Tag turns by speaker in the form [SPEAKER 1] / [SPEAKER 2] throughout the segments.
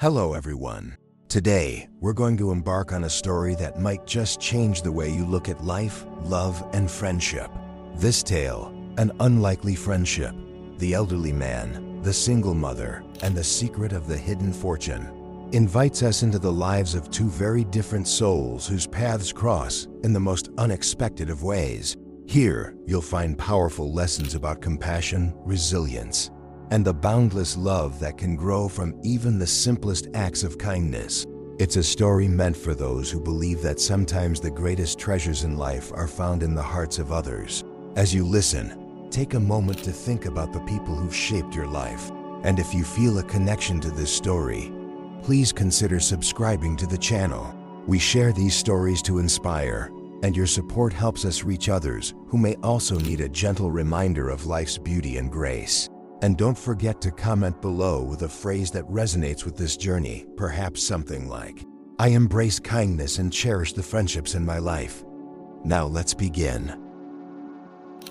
[SPEAKER 1] Hello everyone. Today, we're going to embark on a story that might just change the way you look at life, love, and friendship. This tale, an unlikely friendship, the elderly man, the single mother, and the secret of the hidden fortune, invites us into the lives of two very different souls whose paths cross in the most unexpected of ways. Here, you'll find powerful lessons about compassion, resilience, and the boundless love that can grow from even the simplest acts of kindness. It's a story meant for those who believe that sometimes the greatest treasures in life are found in the hearts of others. As you listen, take a moment to think about the people who've shaped your life. And if you feel a connection to this story, please consider subscribing to the channel. We share these stories to inspire, and your support helps us reach others who may also need a gentle reminder of life's beauty and grace. And don't forget to comment below with a phrase that resonates with this journey, perhaps something like, "I embrace kindness and cherish the friendships in my life." Now let's begin.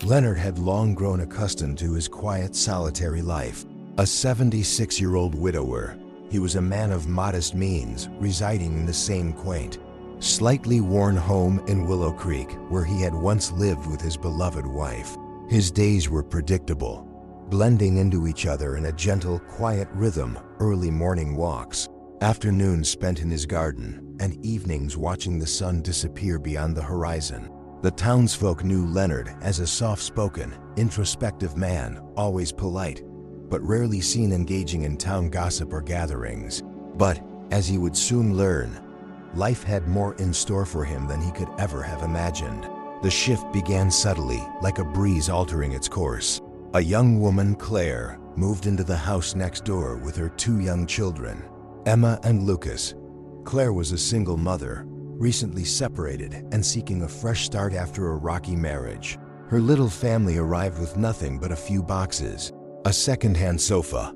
[SPEAKER 1] Leonard had long grown accustomed to his quiet, solitary life. A 76-year-old widower, he was a man of modest means, residing in the same quaint, slightly worn home in Willow Creek, where he had once lived with his beloved wife. His days were predictable, blending into each other in a gentle, quiet rhythm: early morning walks, afternoons spent in his garden, and evenings watching the sun disappear beyond the horizon. The townsfolk knew Leonard as a soft-spoken, introspective man, always polite, but rarely seen engaging in town gossip or gatherings. But, as he would soon learn, life had more in store for him than he could ever have imagined. The shift began subtly, like a breeze altering its course. A young woman, Claire, moved into the house next door with her two young children, Emma and Lucas. Claire was a single mother, recently separated and seeking a fresh start after a rocky marriage. Her little family arrived with nothing but a few boxes, a second-hand sofa,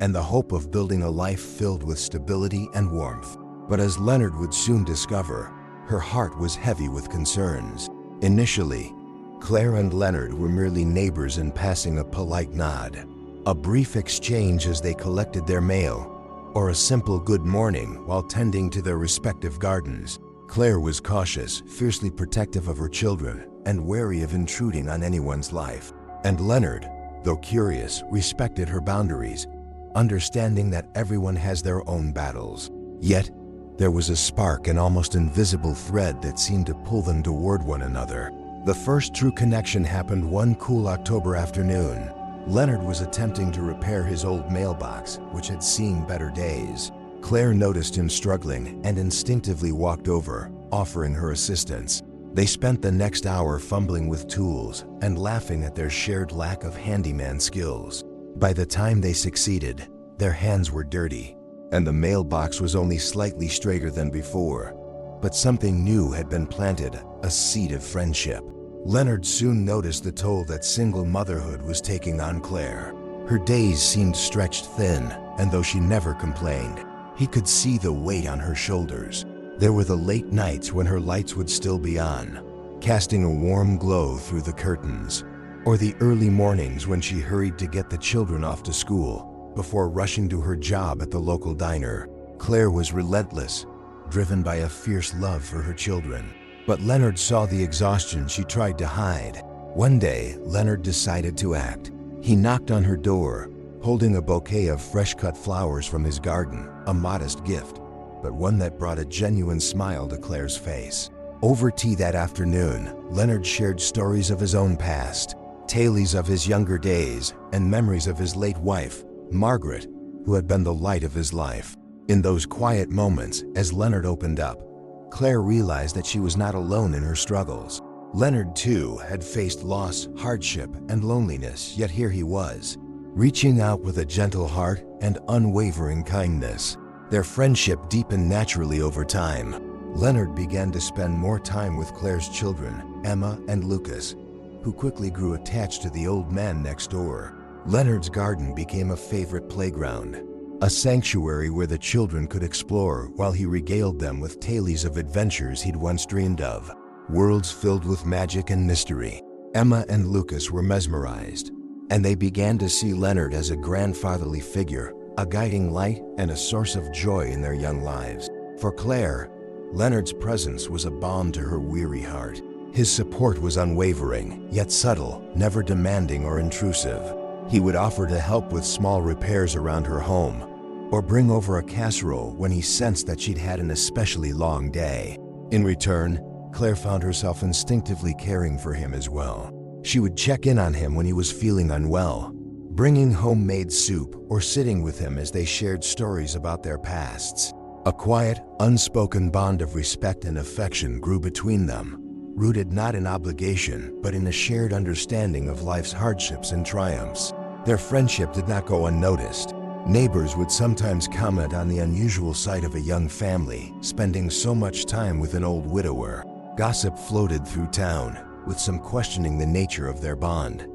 [SPEAKER 1] and the hope of building a life filled with stability and warmth. But as Leonard would soon discover, her heart was heavy with concerns. Initially, Claire and Leonard were merely neighbors in passing a polite nod, a brief exchange as they collected their mail, or a simple good morning while tending to their respective gardens. Claire was cautious, fiercely protective of her children, and wary of intruding on anyone's life. And Leonard, though curious, respected her boundaries, understanding that everyone has their own battles. Yet, there was a spark, an almost invisible thread that seemed to pull them toward one another. The first true connection happened one cool October afternoon. Leonard was attempting to repair his old mailbox, which had seen better days. Claire noticed him struggling and instinctively walked over, offering her assistance. They spent the next hour fumbling with tools and laughing at their shared lack of handyman skills. By the time they succeeded, their hands were dirty, and the mailbox was only slightly straighter than before. But something new had been planted, a seed of friendship. Leonard soon noticed the toll that single motherhood was taking on Claire. Her days seemed stretched thin, and though she never complained, he could see the weight on her shoulders. There were the late nights when her lights would still be on, casting a warm glow through the curtains, or the early mornings when she hurried to get the children off to school before rushing to her job at the local diner. Claire was relentless, driven by a fierce love for her children. But Leonard saw the exhaustion she tried to hide. One day, Leonard decided to act. He knocked on her door, holding a bouquet of fresh-cut flowers from his garden, a modest gift, but one that brought a genuine smile to Claire's face. Over tea that afternoon, Leonard shared stories of his own past, tales of his younger days, and memories of his late wife, Margaret, who had been the light of his life. In those quiet moments, as Leonard opened up, Claire realized that she was not alone in her struggles. Leonard, too, had faced loss, hardship, and loneliness, yet here he was, reaching out with a gentle heart and unwavering kindness. Their friendship deepened naturally over time. Leonard began to spend more time with Claire's children, Emma and Lucas, who quickly grew attached to the old man next door. Leonard's garden became a favorite playground, a sanctuary where the children could explore while he regaled them with tales of adventures he'd once dreamed of, worlds filled with magic and mystery. Emma and Lucas were mesmerized, and they began to see Leonard as a grandfatherly figure, a guiding light and a source of joy in their young lives. For Claire, Leonard's presence was a balm to her weary heart. His support was unwavering, yet subtle, never demanding or intrusive. He would offer to help with small repairs around her home, or bring over a casserole when he sensed that she'd had an especially long day. In return, Claire found herself instinctively caring for him as well. She would check in on him when he was feeling unwell, bringing homemade soup or sitting with him as they shared stories about their pasts. A quiet, unspoken bond of respect and affection grew between them, rooted not in obligation but in a shared understanding of life's hardships and triumphs. Their friendship did not go unnoticed. Neighbors would sometimes comment on the unusual sight of a young family spending so much time with an old widower. Gossip floated through town, with some questioning the nature of their bond.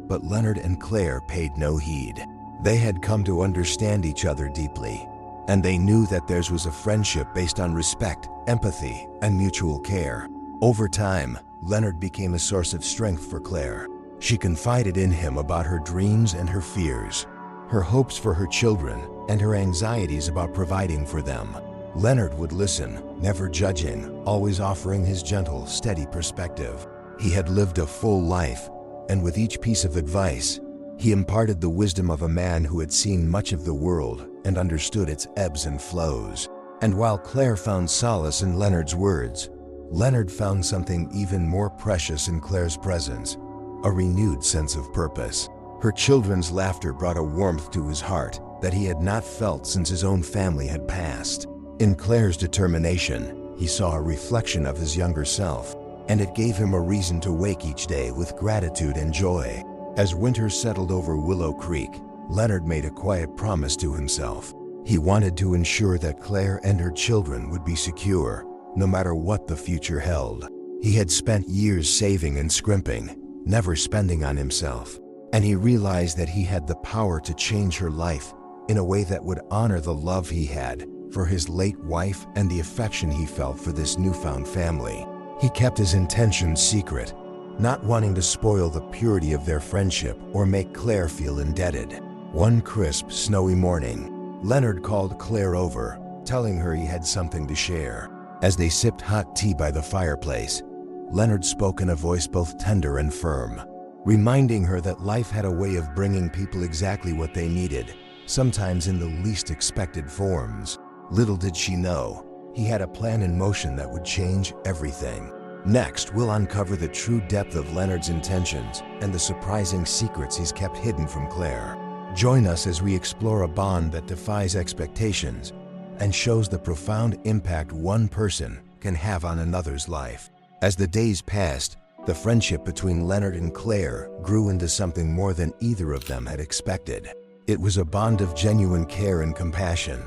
[SPEAKER 1] But Leonard and Claire paid no heed. They had come to understand each other deeply, and they knew that theirs was a friendship based on respect, empathy, and mutual care. Over time, Leonard became a source of strength for Claire. She confided in him about her dreams and her fears, her hopes for her children, and her anxieties about providing for them. Leonard would listen, never judging, always offering his gentle, steady perspective. He had lived a full life, and with each piece of advice, he imparted the wisdom of a man who had seen much of the world and understood its ebbs and flows. And while Claire found solace in Leonard's words, Leonard found something even more precious in Claire's presence, a renewed sense of purpose. Her children's laughter brought a warmth to his heart that he had not felt since his own family had passed. In Claire's determination, he saw a reflection of his younger self, and it gave him a reason to wake each day with gratitude and joy. As winter settled over Willow Creek, Leonard made a quiet promise to himself. He wanted to ensure that Claire and her children would be secure, no matter what the future held. He had spent years saving and scrimping, never spending on himself, and he realized that he had the power to change her life in a way that would honor the love he had for his late wife and the affection he felt for this newfound family. He kept his intentions secret, not wanting to spoil the purity of their friendship or make Claire feel indebted. One crisp, snowy morning, Leonard called Claire over, telling her he had something to share. As they sipped hot tea by the fireplace, Leonard spoke in a voice both tender and firm, reminding her that life had a way of bringing people exactly what they needed, sometimes in the least expected forms. Little did she know, he had a plan in motion that would change everything. Next, we'll uncover the true depth of Leonard's intentions and the surprising secrets he's kept hidden from Claire. Join us as we explore a bond that defies expectations and shows the profound impact one person can have on another's life. As the days passed, the friendship between Leonard and Claire grew into something more than either of them had expected. It was a bond of genuine care and compassion,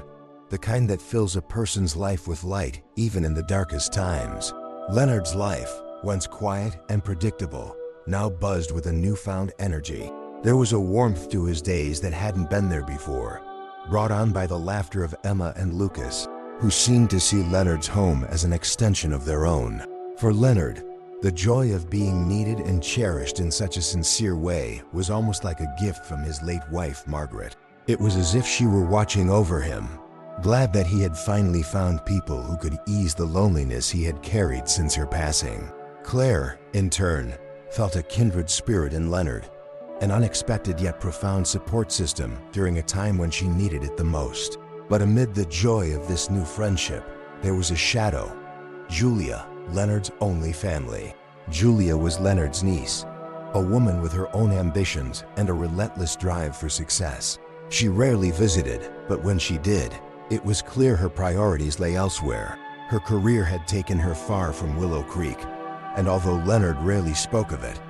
[SPEAKER 1] the kind that fills a person's life with light even in the darkest times. Leonard's life, once quiet and predictable, now buzzed with a newfound energy. There was a warmth to his days that hadn't been there before, brought on by the laughter of Emma and Lucas, who seemed to see Leonard's home as an extension of their own. For Leonard, the joy of being needed and cherished in such a sincere way was almost like a gift from his late wife, Margaret. It was as if she were watching over him, glad that he had finally found people who could ease the loneliness he had carried since her passing. Claire, in turn, felt a kindred spirit in Leonard, an unexpected yet profound support system during a time when she needed it the most. But amid the joy of this new friendship, there was a shadow. Julia, Leonard's only family. Julia was Leonard's niece, a woman with her own ambitions and a relentless drive for success. She rarely visited, but when she did, it was clear her priorities lay elsewhere. Her career had taken her far from Willow Creek, and although Leonard rarely spoke of it,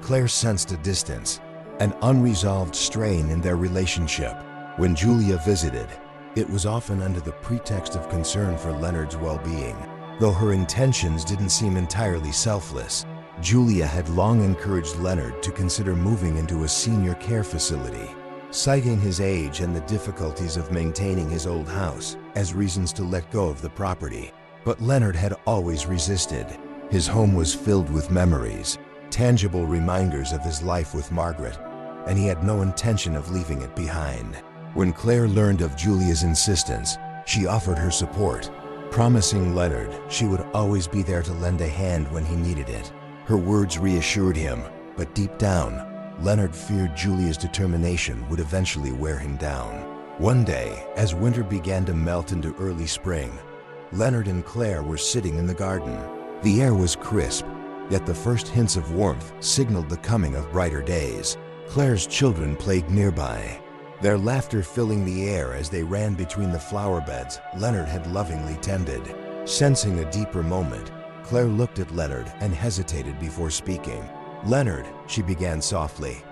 [SPEAKER 1] Claire sensed a distance, an unresolved strain in their relationship. When Julia visited, it was often under the pretext of concern for Leonard's well-being. Though her intentions didn't seem entirely selfless, Julia had long encouraged Leonard to consider moving into a senior care facility, citing his age and the difficulties of maintaining his old house as reasons to let go of the property. But Leonard had always resisted. His home was filled with memories, tangible reminders of his life with Margaret, and he had no intention of leaving it behind. When Claire learned of Julia's insistence, she offered her support, promising Leonard she would always be there to lend a hand when he needed it. Her words reassured him, but deep down, Leonard feared Julia's determination would eventually wear him down. One day, as winter began to melt into early spring, Leonard and Claire were sitting in the garden. The air was crisp, yet the first hints of warmth signaled the coming of brighter days. Claire's children played nearby, their laughter filling the air as they ran between the flower beds Leonard had lovingly tended. Sensing a deeper moment, Claire looked at Leonard and hesitated before speaking. "Leonard," she began softly,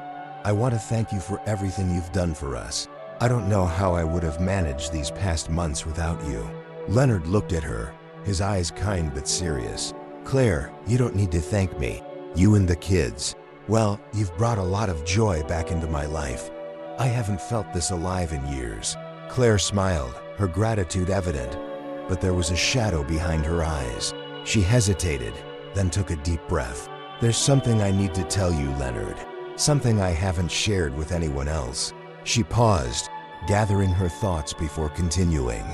[SPEAKER 1] "I want to thank you for everything you've done for us. I don't know how I would have managed these past months without you." Leonard looked at her, his eyes kind but serious. "Claire, you don't need to thank me. You and the kids, well, you've brought a lot of joy back into my life. I haven't felt this alive in years." Claire smiled, her gratitude evident, but there was a shadow behind her eyes. She hesitated, then took a deep breath. "There's something I need to tell you, Leonard. Something I haven't shared with anyone else." She paused, gathering her thoughts before continuing.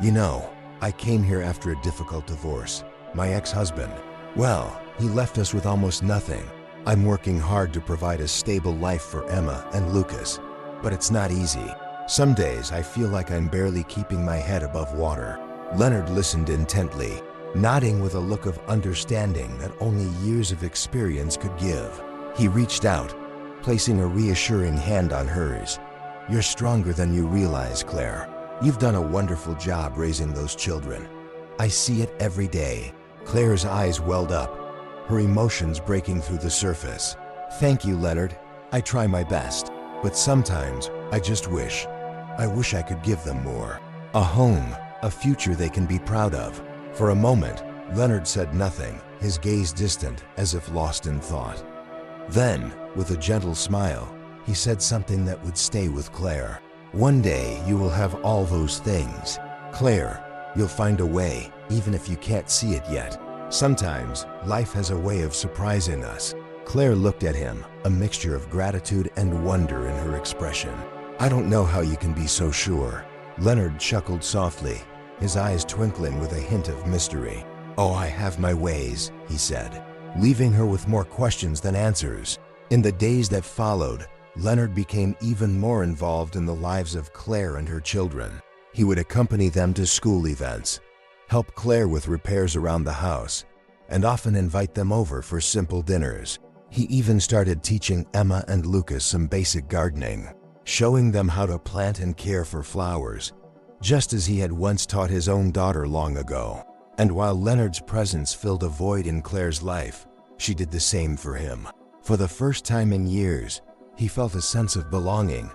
[SPEAKER 1] "You know, I came here after a difficult divorce. My ex-husband, well, he left us with almost nothing. I'm working hard to provide a stable life for Emma and Lucas, but it's not easy. Some days I feel like I'm barely keeping my head above water." Leonard listened intently, nodding with a look of understanding that only years of experience could give. He reached out, placing a reassuring hand on hers. "You're stronger than you realize, Claire. You've done a wonderful job raising those children. I see it every day." Claire's eyes welled up, her emotions breaking through the surface. "Thank you, Leonard. I try my best, but sometimes I just wish I could give them more. A home, a future they can be proud of." For a moment, Leonard said nothing, his gaze distant as if lost in thought. Then, with a gentle smile, he said something that would stay with Claire. "One day you will have all those things. Claire, you'll find a way, even if you can't see it yet. Sometimes, life has a way of surprising us." Claire looked at him, a mixture of gratitude and wonder in her expression. "I don't know how you can be so sure." Leonard chuckled softly, his eyes twinkling with a hint of mystery. "Oh, I have my ways," he said, leaving her with more questions than answers. In the days that followed, Leonard became even more involved in the lives of Claire and her children. He would accompany them to school events, help Claire with repairs around the house, and often invite them over for simple dinners. He even started teaching Emma and Lucas some basic gardening, showing them how to plant and care for flowers, just as he had once taught his own daughter long ago. And while Leonard's presence filled a void in Claire's life, she did the same for him. For the first time in years, he felt a sense of belonging,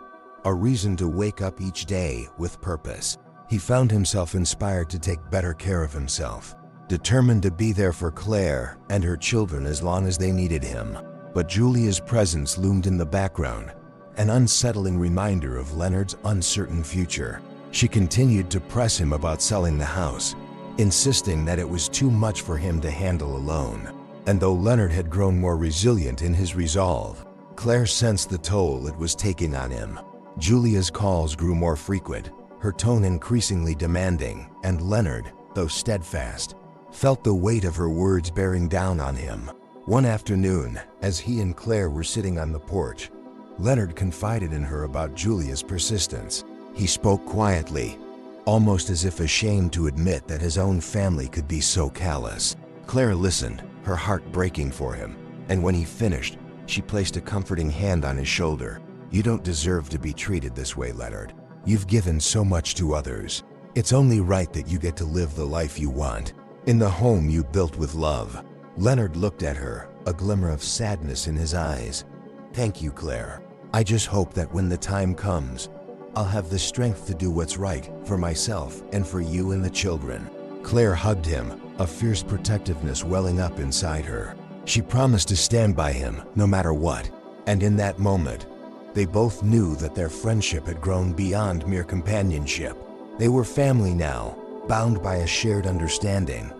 [SPEAKER 1] a reason to wake up each day with purpose. He found himself inspired to take better care of himself, determined to be there for Claire and her children as long as they needed him. But Julia's presence loomed in the background, an unsettling reminder of Leonard's uncertain future. She continued to press him about selling the house, insisting that it was too much for him to handle alone. And though Leonard had grown more resilient in his resolve, Claire sensed the toll it was taking on him. Julia's calls grew more frequent, her tone increasingly demanding, and Leonard, though steadfast, felt the weight of her words bearing down on him. One afternoon, as he and Claire were sitting on the porch, Leonard confided in her about Julia's persistence. He spoke quietly, almost as if ashamed to admit that his own family could be so callous. Claire listened, her heart breaking for him, and when he finished, she placed a comforting hand on his shoulder. "You don't deserve to be treated this way, Leonard. You've given so much to others. It's only right that you get to live the life you want, in the home you built with love." Leonard looked at her, a glimmer of sadness in his eyes. "Thank you, Claire. I just hope that when the time comes, I'll have the strength to do what's right for myself and for you and the children." Claire hugged him, a fierce protectiveness welling up inside her. She promised to stand by him no matter what, and in that moment, they both knew that their friendship had grown beyond mere companionship. They were family now, bound by a shared understanding,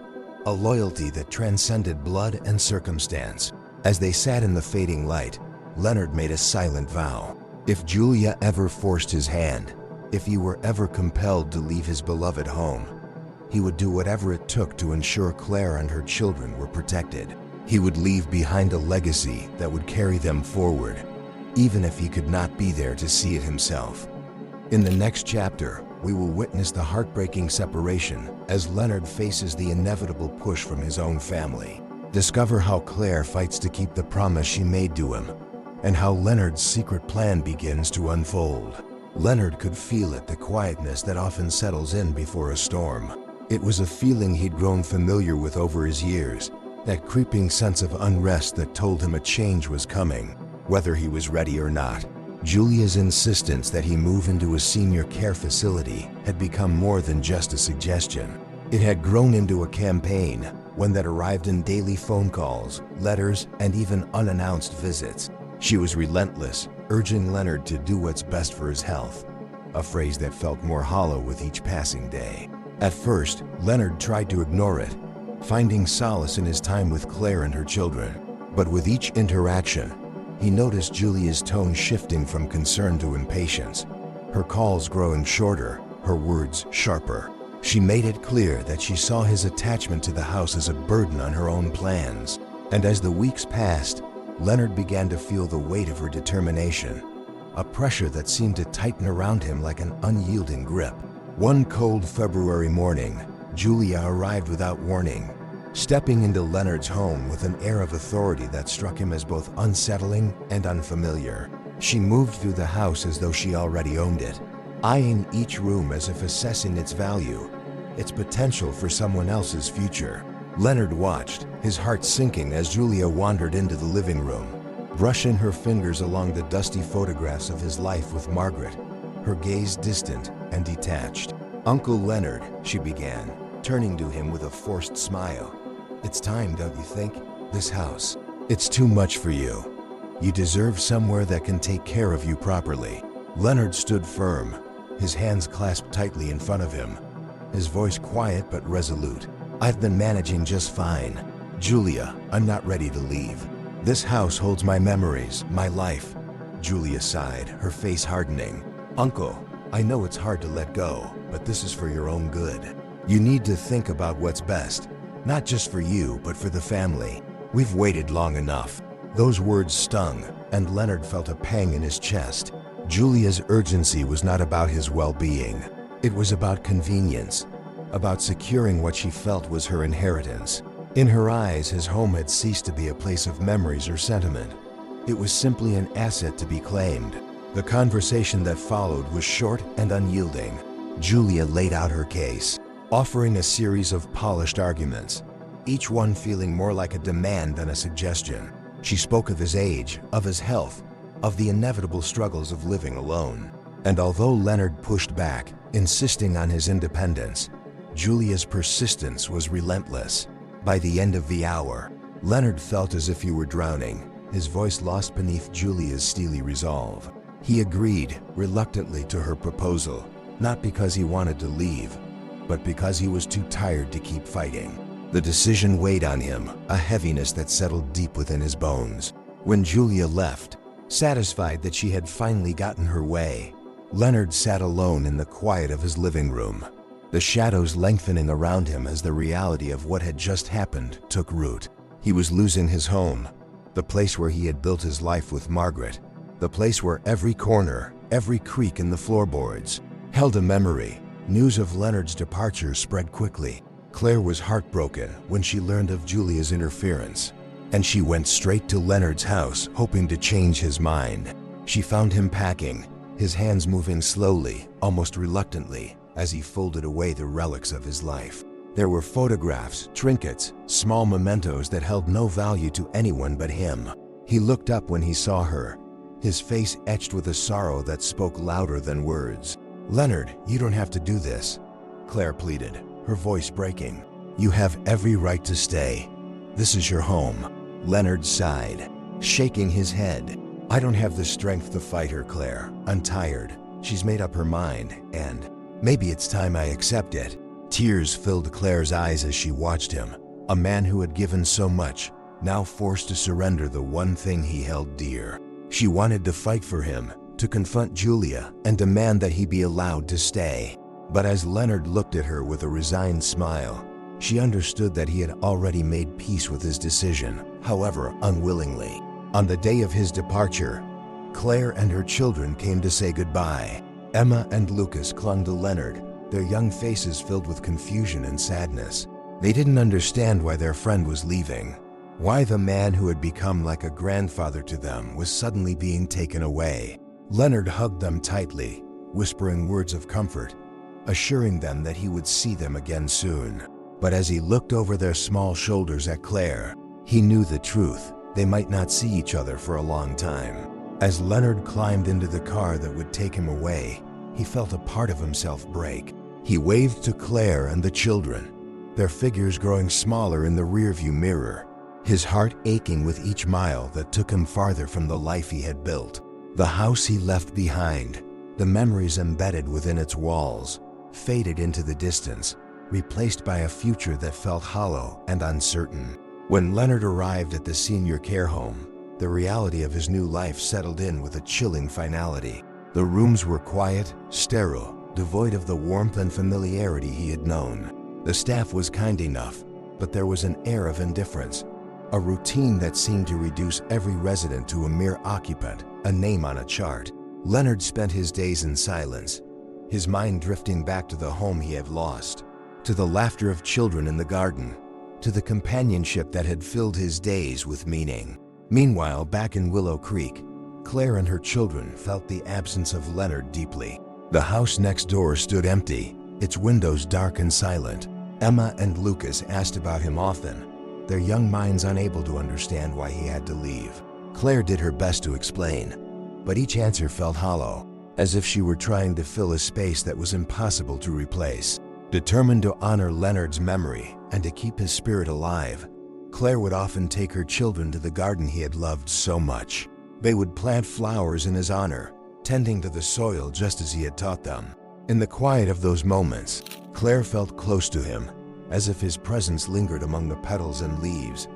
[SPEAKER 1] a loyalty that transcended blood and circumstance. As they sat in the fading light, Leonard made a silent vow. If Julia ever forced his hand, If he were ever compelled to leave his beloved home, he would do whatever it took to ensure Claire and her children were protected. He would leave behind a legacy that would carry them forward, even if he could not be there to see it himself. In the next chapter, we will witness the heartbreaking separation as Leonard faces the inevitable push from his own family. Discover how Claire fights to keep the promise she made to him, and how Leonard's secret plan begins to unfold. Leonard could feel it, the quietness that often settles in before a storm. It was a feeling he'd grown familiar with over his years, that creeping sense of unrest that told him a change was coming, whether he was ready or not. Julia's insistence that he move into a senior care facility had become more than just a suggestion. It had grown into a campaign, one that arrived in daily phone calls, letters, and even unannounced visits. She was relentless, urging Leonard to do what's best for his health, a phrase that felt more hollow with each passing day. At first, Leonard tried to ignore it, finding solace in his time with Claire and her children. But with each interaction, he noticed Julia's tone shifting from concern to impatience, her calls growing shorter, her words sharper. She made it clear that she saw his attachment to the house as a burden on her own plans. And as the weeks passed, Leonard began to feel the weight of her determination, a pressure that seemed to tighten around him like an unyielding grip. One cold February morning, Julia arrived without warning, stepping into Leonard's home with an air of authority that struck him as both unsettling and unfamiliar. She moved through the house as though she already owned it, eyeing each room as if assessing its value, its potential for someone else's future. Leonard watched, his heart sinking as Julia wandered into the living room, brushing her fingers along the dusty photographs of his life with Margaret, her gaze distant and detached. "Uncle Leonard," she began, turning to him with a forced smile. "It's time, don't you think? This house, it's too much for you. You deserve somewhere that can take care of you properly." Leonard stood firm, his hands clasped tightly in front of him, his voice quiet but resolute. "I've been managing just fine. Julia, I'm not ready to leave. This house holds my memories, my life." Julia sighed, her face hardening. "Uncle, I know it's hard to let go, but this is for your own good. You need to think about what's best, not just for you, but for the family. We've waited long enough." Those words stung, and Leonard felt a pang in his chest. Julia's urgency was not about his well-being. It was about convenience, about securing what she felt was her inheritance. In her eyes, his home had ceased to be a place of memories or sentiment. It was simply an asset to be claimed. The conversation that followed was short and unyielding. Julia laid out her case, offering a series of polished arguments, each one feeling more like a demand than a suggestion. She spoke of his age, of his health, of the inevitable struggles of living alone. And although Leonard pushed back, insisting on his independence, Julia's persistence was relentless. By the end of the hour, Leonard felt as if he were drowning, his voice lost beneath Julia's steely resolve. He agreed, reluctantly, to her proposal, not because he wanted to leave, but because he was too tired to keep fighting. The decision weighed on him, a heaviness that settled deep within his bones. When Julia left, satisfied that she had finally gotten her way, Leonard sat alone in the quiet of his living room, the shadows lengthening around him as the reality of what had just happened took root. He was losing his home, the place where he had built his life with Margaret, the place where every corner, every creak in the floorboards, held a memory. News of Leonard's departure spread quickly. Claire was heartbroken when she learned of Julia's interference, and she went straight to Leonard's house, hoping to change his mind. She found him packing, his hands moving slowly, almost reluctantly, as he folded away the relics of his life. There were photographs, trinkets, small mementos that held no value to anyone but him. He looked up when he saw her, his face etched with a sorrow that spoke louder than words. "Leonard, you don't have to do this," Claire pleaded, her voice breaking. "You have every right to stay. This is your home." Leonard sighed, shaking his head. "I don't have the strength to fight her, Claire. I'm tired. She's made up her mind, and maybe it's time I accept it." Tears filled Claire's eyes as she watched him, a man who had given so much, now forced to surrender the one thing he held dear. She wanted to fight for him, to confront Julia and demand that he be allowed to stay. But as Leonard looked at her with a resigned smile, she understood that he had already made peace with his decision, however unwillingly. On the day of his departure, Claire and her children came to say goodbye. Emma and Lucas clung to Leonard, their young faces filled with confusion and sadness. They didn't understand why their friend was leaving, why the man who had become like a grandfather to them was suddenly being taken away. Leonard hugged them tightly, whispering words of comfort, assuring them that he would see them again soon. But as he looked over their small shoulders at Claire, he knew the truth. They might not see each other for a long time. As Leonard climbed into the car that would take him away, he felt a part of himself break. He waved to Claire and the children, their figures growing smaller in the rearview mirror, his heart aching with each mile that took him farther from the life he had built. The house he left behind, the memories embedded within its walls, faded into the distance, replaced by a future that felt hollow and uncertain. When Leonard arrived at the senior care home, the reality of his new life settled in with a chilling finality. The rooms were quiet, sterile, devoid of the warmth and familiarity he had known. The staff was kind enough, but there was an air of indifference, a routine that seemed to reduce every resident to a mere occupant, a name on a chart. Leonard spent his days in silence, his mind drifting back to the home he had lost, to the laughter of children in the garden, to the companionship that had filled his days with meaning. Meanwhile, back in Willow Creek, Claire and her children felt the absence of Leonard deeply. The house next door stood empty, its windows dark and silent. Emma and Lucas asked about him often, their young minds unable to understand why he had to leave. Claire did her best to explain, but each answer felt hollow, as if she were trying to fill a space that was impossible to replace. Determined to honor Leonard's memory and to keep his spirit alive, Claire would often take her children to the garden he had loved so much. They would plant flowers in his honor, tending to the soil just as he had taught them. In the quiet of those moments, Claire felt close to him, as if his presence lingered among the petals and leaves,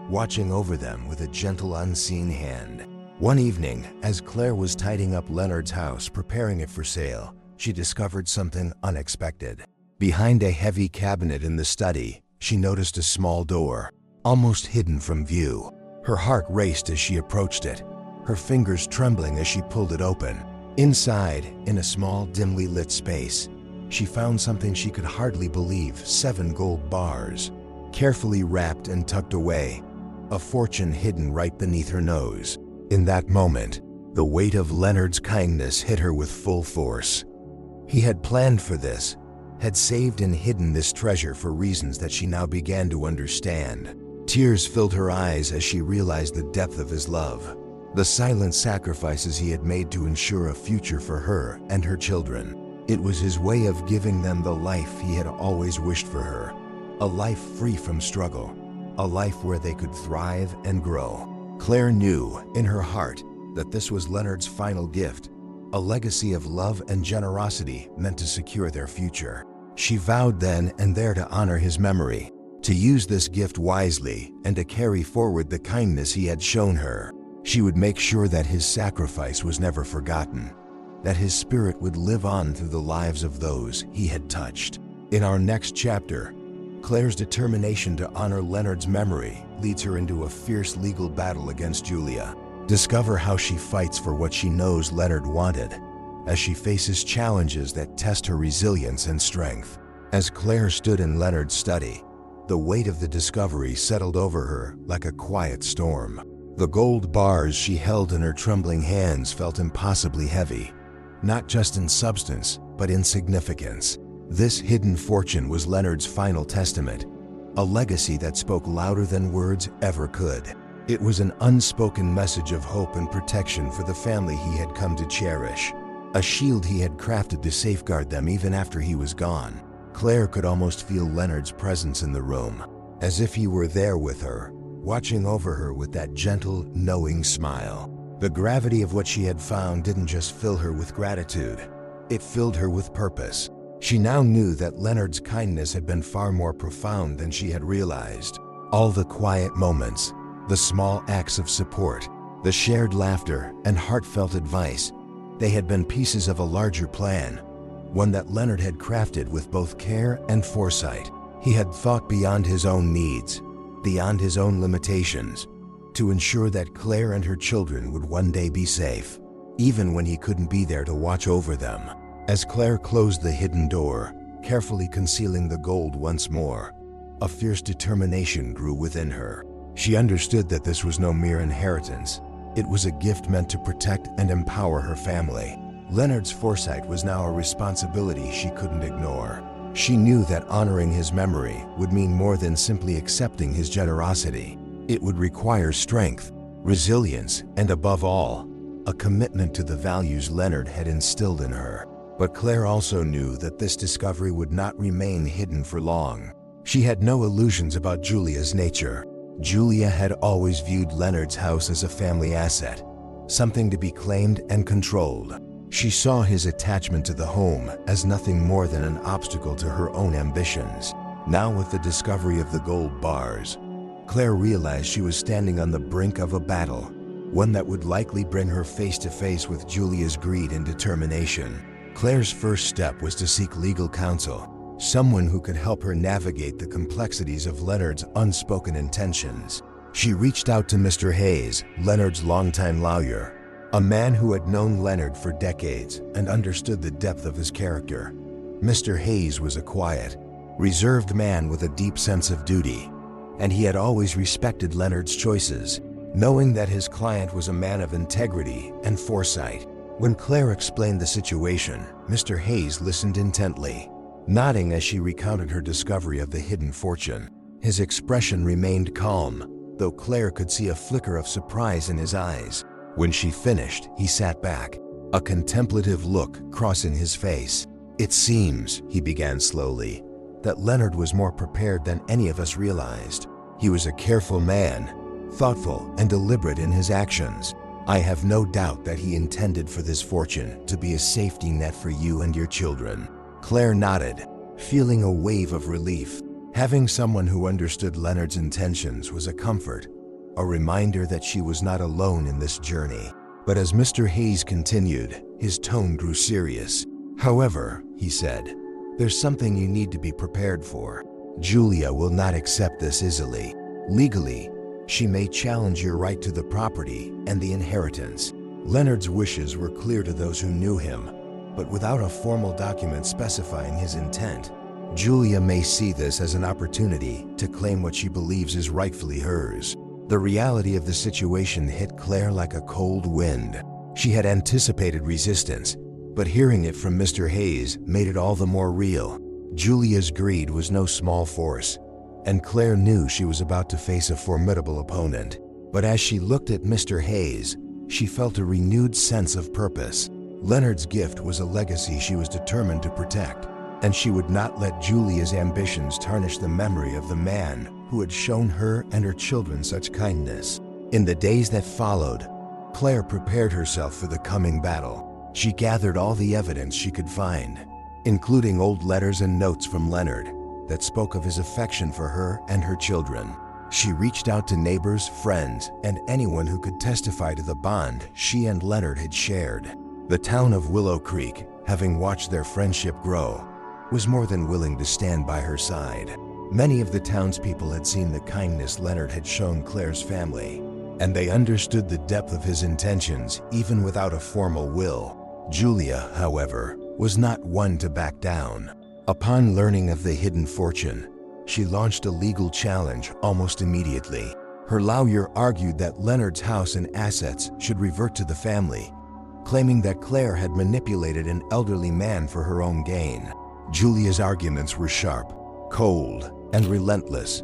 [SPEAKER 1] watching over them with a gentle, unseen hand. One evening, as Claire was tidying up Leonard's house, preparing it for sale, she discovered something unexpected. Behind a heavy cabinet in the study, she noticed a small door, almost hidden from view. Her heart raced as she approached it, her fingers trembling as she pulled it open. Inside, in a small, dimly lit space, she found something she could hardly believe: 7 gold bars, carefully wrapped and tucked away, a fortune hidden right beneath her nose. In that moment, the weight of Leonard's kindness hit her with full force. He had planned for this, had saved and hidden this treasure for reasons that she now began to understand. Tears filled her eyes as she realized the depth of his love, the silent sacrifices he had made to ensure a future for her and her children. It was his way of giving them the life he had always wished for her, a life free from struggle, a life where they could thrive and grow. Claire knew, in her heart, that this was Leonard's final gift, a legacy of love and generosity meant to secure their future. She vowed then and there to honor his memory, to use this gift wisely, and to carry forward the kindness he had shown her. She would make sure that his sacrifice was never forgotten, that his spirit would live on through the lives of those he had touched. In our next chapter, Claire's determination to honor Leonard's memory leads her into a fierce legal battle against Julia. Discover how she fights for what she knows Leonard wanted, as she faces challenges that test her resilience and strength. As Claire stood in Leonard's study, the weight of the discovery settled over her like a quiet storm. The gold bars she held in her trembling hands felt impossibly heavy, not just in substance, but in significance. This hidden fortune was Leonard's final testament, a legacy that spoke louder than words ever could. It was an unspoken message of hope and protection for the family he had come to cherish, a shield he had crafted to safeguard them even after he was gone. Claire could almost feel Leonard's presence in the room, as if he were there with her, watching over her with that gentle, knowing smile. The gravity of what she had found didn't just fill her with gratitude, it filled her with purpose. She now knew that Leonard's kindness had been far more profound than she had realized. All the quiet moments, the small acts of support, the shared laughter and heartfelt advice, They had been pieces of a larger plan, one that Leonard had crafted with both care and foresight. He had thought beyond his own needs, beyond his own limitations, to ensure that Claire and her children would one day be safe, even when he couldn't be there to watch over them. As Claire closed the hidden door, carefully concealing the gold once more, a fierce determination grew within her. She understood that this was no mere inheritance. It was a gift meant to protect and empower her family. Leonard's foresight was now a responsibility she couldn't ignore. She knew that honoring his memory would mean more than simply accepting his generosity. It would require strength, resilience, and above all, a commitment to the values Leonard had instilled in her. But Claire also knew that this discovery would not remain hidden for long. She had no illusions about Julia's nature. Julia had always viewed Leonard's house as a family asset, something to be claimed and controlled. She saw his attachment to the home as nothing more than an obstacle to her own ambitions. Now, with the discovery of the gold bars, Claire realized she was standing on the brink of a battle, one that would likely bring her face to face with Julia's greed and determination. Claire's first step was to seek legal counsel, someone who could help her navigate the complexities of Leonard's unspoken intentions. She reached out to Mr. Hayes, Leonard's longtime lawyer, a man who had known Leonard for decades and understood the depth of his character. Mr. Hayes was a quiet, reserved man with a deep sense of duty, and he had always respected Leonard's choices, knowing that his client was a man of integrity and foresight. When Claire explained the situation, Mr. Hayes listened intently, nodding as she recounted her discovery of the hidden fortune. His expression remained calm, though Claire could see a flicker of surprise in his eyes. When she finished, he sat back, a contemplative look crossing his face. "It seems," he began slowly, "that Leonard was more prepared than any of us realized. He was a careful man, thoughtful and deliberate in his actions. I have no doubt that he intended for this fortune to be a safety net for you and your children." Claire nodded, feeling a wave of relief. Having someone who understood Leonard's intentions was a comfort, a reminder that she was not alone in this journey. But as Mr. Hayes continued, his tone grew serious. "However," he said, "there's something you need to be prepared for. Julia will not accept this easily. Legally, she may challenge your right to the property and the inheritance." Leonard's wishes were clear to those who knew him, but without a formal document specifying his intent, Julia may see this as an opportunity to claim what she believes is rightfully hers. The reality of the situation hit Claire like a cold wind. She had anticipated resistance, but hearing it from Mr. Hayes made it all the more real. Julia's greed was no small force, and Claire knew she was about to face a formidable opponent. But as she looked at Mr. Hayes, she felt a renewed sense of purpose. Leonard's gift was a legacy she was determined to protect, and she would not let Julia's ambitions tarnish the memory of the man who had shown her and her children such kindness. In the days that followed, Claire prepared herself for the coming battle. She gathered all the evidence she could find, including old letters and notes from Leonard that spoke of his affection for her and her children. She reached out to neighbors, friends, and anyone who could testify to the bond she and Leonard had shared. The town of Willow Creek, having watched their friendship grow, was more than willing to stand by her side. Many of the townspeople had seen the kindness Leonard had shown Claire's family, and they understood the depth of his intentions even without a formal will. Julia, however, was not one to back down. Upon learning of the hidden fortune, she launched a legal challenge almost immediately. Her lawyer argued that Leonard's house and assets should revert to the family, claiming that Claire had manipulated an elderly man for her own gain. Julia's arguments were sharp, cold, and relentless,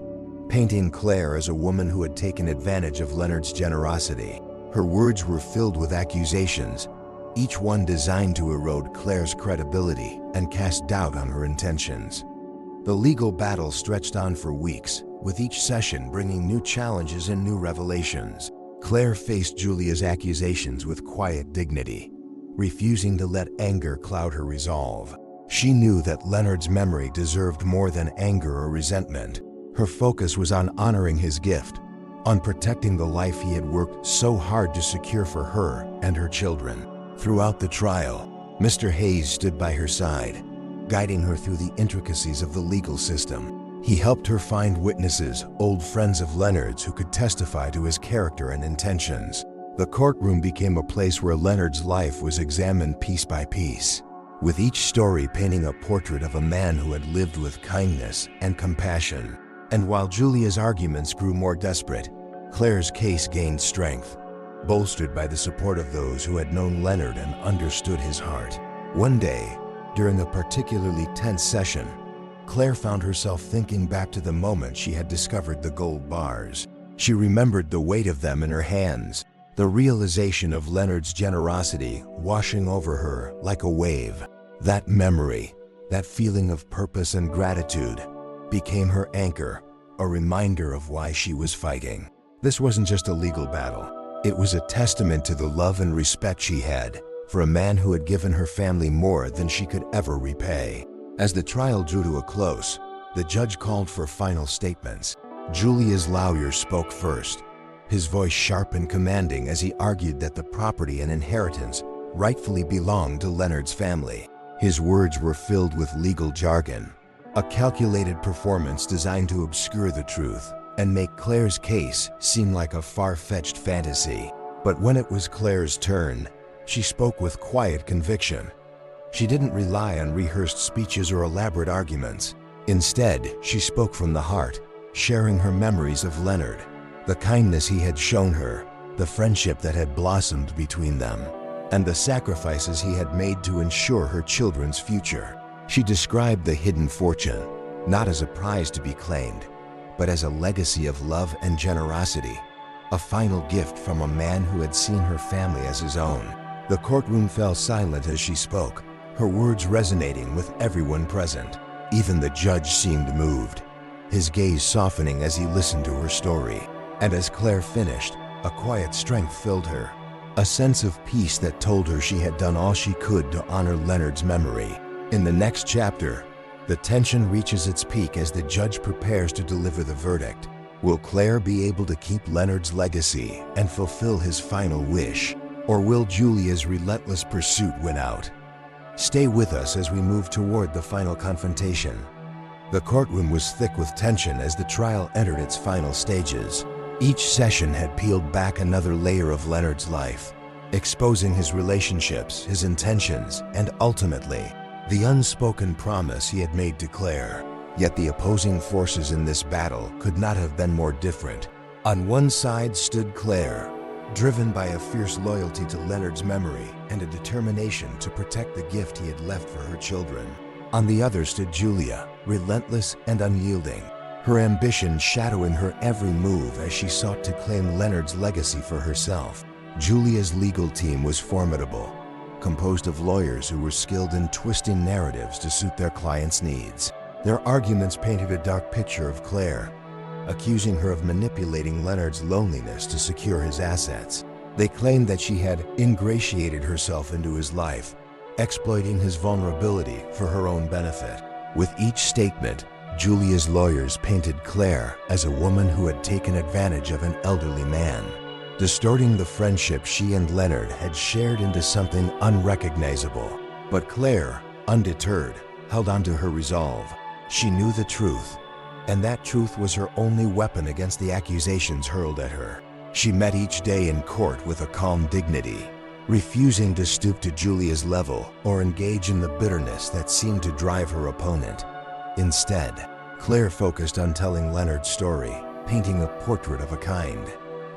[SPEAKER 1] painting Claire as a woman who had taken advantage of Leonard's generosity. Her words were filled with accusations, each one designed to erode Claire's credibility and cast doubt on her intentions. The legal battle stretched on for weeks, with each session bringing new challenges and new revelations. Claire faced Julia's accusations with quiet dignity, refusing to let anger cloud her resolve. She knew that Leonard's memory deserved more than anger or resentment. Her focus was on honoring his gift, on protecting the life he had worked so hard to secure for her and her children. Throughout the trial, Mr. Hayes stood by her side, guiding her through the intricacies of the legal system. He helped her find witnesses, old friends of Leonard's who could testify to his character and intentions. The courtroom became a place where Leonard's life was examined piece by piece, with each story painting a portrait of a man who had lived with kindness and compassion. And while Julia's arguments grew more desperate, Claire's case gained strength, bolstered by the support of those who had known Leonard and understood his heart. One day, during a particularly tense session, Claire found herself thinking back to the moment she had discovered the gold bars. She remembered the weight of them in her hands, the realization of Leonard's generosity washing over her like a wave. That memory, that feeling of purpose and gratitude, became her anchor, a reminder of why she was fighting. This wasn't just a legal battle. It was a testament to the love and respect she had for a man who had given her family more than she could ever repay. As the trial drew to a close, the judge called for final statements. Julia's lawyer spoke first, his voice sharp and commanding as he argued that the property and inheritance rightfully belonged to Leonard's family. His words were filled with legal jargon, a calculated performance designed to obscure the truth and make Claire's case seem like a far-fetched fantasy. But when it was Claire's turn, she spoke with quiet conviction. She didn't rely on rehearsed speeches or elaborate arguments. Instead, she spoke from the heart, sharing her memories of Leonard, the kindness he had shown her, the friendship that had blossomed between them, and the sacrifices he had made to ensure her children's future. She described the hidden fortune, not as a prize to be claimed, but as a legacy of love and generosity, a final gift from a man who had seen her family as his own. The courtroom fell silent as she spoke, her words resonating with everyone present. Even the judge seemed moved, his gaze softening as he listened to her story. And as Claire finished, a quiet strength filled her, a sense of peace that told her she had done all she could to honor Leonard's memory. In the next chapter, the tension reaches its peak as the judge prepares to deliver the verdict. Will Claire be able to keep Leonard's legacy and fulfill his final wish? Or will Julia's relentless pursuit win out? Stay with us as we move toward the final confrontation. The courtroom was thick with tension as the trial entered its final stages. Each session had peeled back another layer of Leonard's life, exposing his relationships, his intentions, and ultimately, the unspoken promise he had made to Claire. Yet the opposing forces in this battle could not have been more different. On one side stood Claire, driven by a fierce loyalty to Leonard's memory and a determination to protect the gift he had left for her children. On the other stood Julia, relentless and unyielding, her ambition shadowing her every move as she sought to claim Leonard's legacy for herself. Julia's legal team was formidable, composed of lawyers who were skilled in twisting narratives to suit their clients' needs. Their arguments painted a dark picture of Claire, accusing her of manipulating Leonard's loneliness to secure his assets. They claimed that she had ingratiated herself into his life, exploiting his vulnerability for her own benefit. With each statement, Julia's lawyers painted Claire as a woman who had taken advantage of an elderly man, distorting the friendship she and Leonard had shared into something unrecognizable. But Claire, undeterred, held on to her resolve. She knew the truth, and that truth was her only weapon against the accusations hurled at her. She met each day in court with a calm dignity, refusing to stoop to Julia's level or engage in the bitterness that seemed to drive her opponent. Instead, Claire focused on telling Leonard's story, painting a portrait of a kind,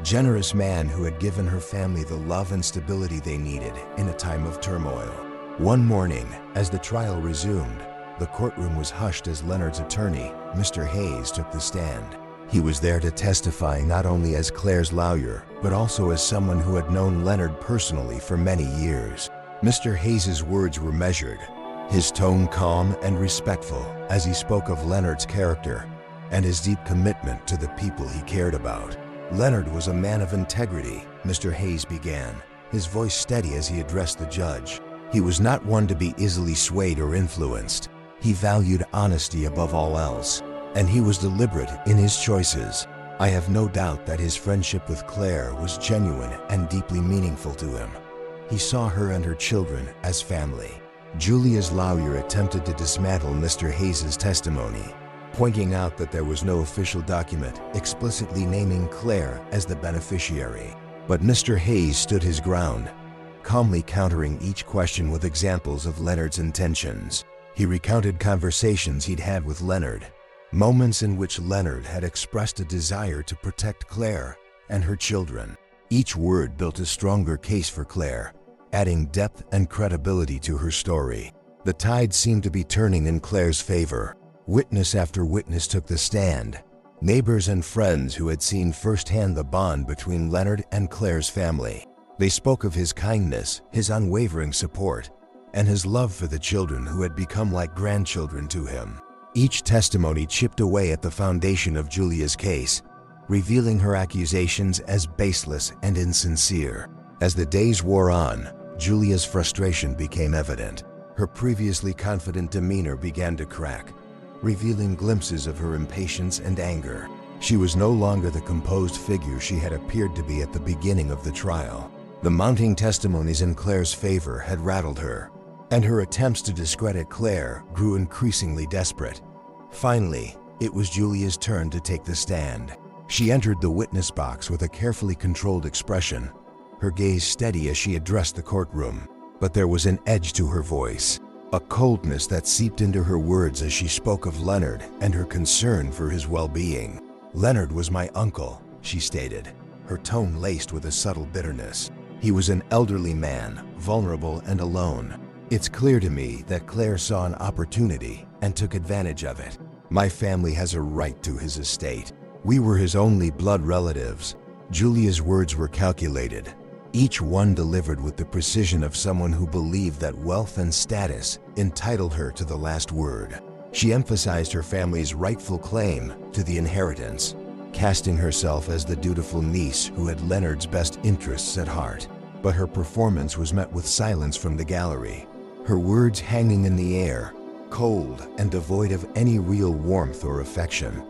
[SPEAKER 1] generous man who had given her family the love and stability they needed in a time of turmoil. One morning, as the trial resumed, the courtroom was hushed as Leonard's attorney, Mr. Hayes, took the stand. He was there to testify not only as Claire's lawyer, but also as someone who had known Leonard personally for many years. Mr. Hayes's words were measured, his tone calm and respectful as he spoke of Leonard's character and his deep commitment to the people he cared about. Leonard was a man of integrity, Mr. Hayes began, his voice steady as he addressed the judge. He was not one to be easily swayed or influenced. He valued honesty above all else, and he was deliberate in his choices. I have no doubt that his friendship with Claire was genuine and deeply meaningful to him. He saw her and her children as family. Julia's lawyer attempted to dismantle Mr. Hayes' testimony, pointing out that there was no official document explicitly naming Claire as the beneficiary. But Mr. Hayes stood his ground, calmly countering each question with examples of Leonard's intentions. He recounted conversations he'd had with Leonard, moments in which Leonard had expressed a desire to protect Claire and her children. Each word built a stronger case for Claire, adding depth and credibility to her story. The tide seemed to be turning in Claire's favor. Witness after witness took the stand. Neighbors and friends who had seen firsthand the bond between Leonard and Claire's family. They spoke of his kindness, his unwavering support, and his love for the children who had become like grandchildren to him. Each testimony chipped away at the foundation of Julia's case, revealing her accusations as baseless and insincere. As the days wore on, Julia's frustration became evident. Her previously confident demeanor began to crack, revealing glimpses of her impatience and anger. She was no longer the composed figure she had appeared to be at the beginning of the trial. The mounting testimonies in Claire's favor had rattled her, and her attempts to discredit Claire grew increasingly desperate. Finally, it was Julia's turn to take the stand. She entered the witness box with a carefully controlled expression, her gaze steady as she addressed the courtroom. But there was an edge to her voice, a coldness that seeped into her words as she spoke of Leonard and her concern for his well-being. "Leonard was my uncle," she stated, her tone laced with a subtle bitterness. "He was an elderly man, vulnerable and alone. It's clear to me that Claire saw an opportunity and took advantage of it. My family has a right to his estate. We were his only blood relatives." Julia's words were calculated, each one delivered with the precision of someone who believed that wealth and status entitled her to the last word. She emphasized her family's rightful claim to the inheritance, casting herself as the dutiful niece who had Leonard's best interests at heart. But her performance was met with silence from the gallery, her words hanging in the air, cold and devoid of any real warmth or affection.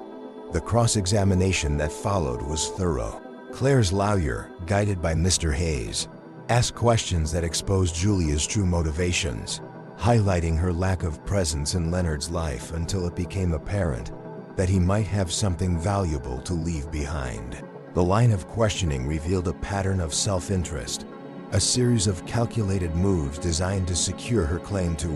[SPEAKER 1] The cross-examination that followed was thorough. Claire's lawyer, guided by Mr. Hayes, asked questions that exposed Julia's true motivations, highlighting her lack of presence in Leonard's life until it became apparent that he might have something valuable to leave behind. The line of questioning revealed a pattern of self-interest, a series of calculated moves designed to secure her claim to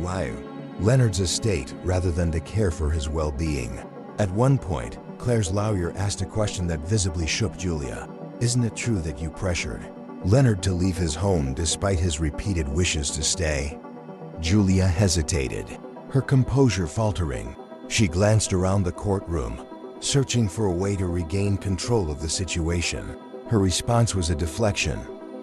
[SPEAKER 1] Leonard's estate rather than to care for his well-being. At one point, Claire's lawyer asked a question that visibly shook Julia. "Isn't it true that you pressured Leonard to leave his home despite his repeated wishes to stay?" Julia hesitated, her composure faltering. She glanced around the courtroom, searching for a way to regain control of the situation. Her response was a deflection,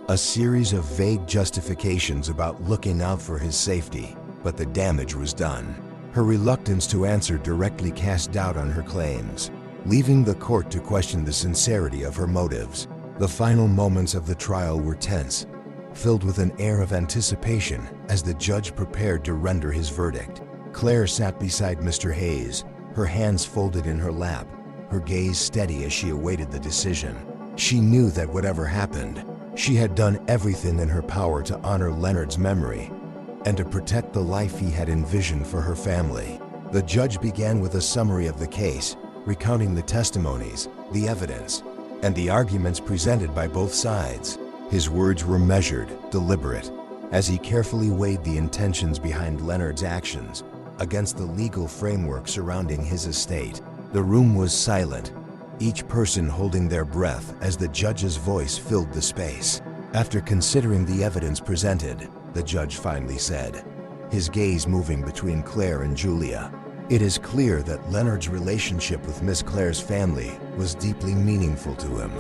[SPEAKER 1] a series of vague justifications about looking out for his safety, but the damage was done. Her reluctance to answer directly cast doubt on her claims, leaving the court to question the sincerity of her motives. The final moments of the trial were tense, filled with an air of anticipation as the judge prepared to render his verdict. Claire sat beside Mr. Hayes, her hands folded in her lap, her gaze steady as she awaited the decision. She knew that whatever happened, she had done everything in her power to honor Leonard's memory and to protect the life he had envisioned for her family. The judge began with a summary of the case, recounting the testimonies, the evidence, and the arguments presented by both sides. His words were measured, deliberate, as he carefully weighed the intentions behind Leonard's actions against the legal framework surrounding his estate. The room was silent, each person holding their breath as the judge's voice filled the space. After considering the evidence presented, the judge finally said, his gaze moving between Claire and Julia, "It is clear that Leonard's relationship with Miss Claire's family was deeply meaningful to him.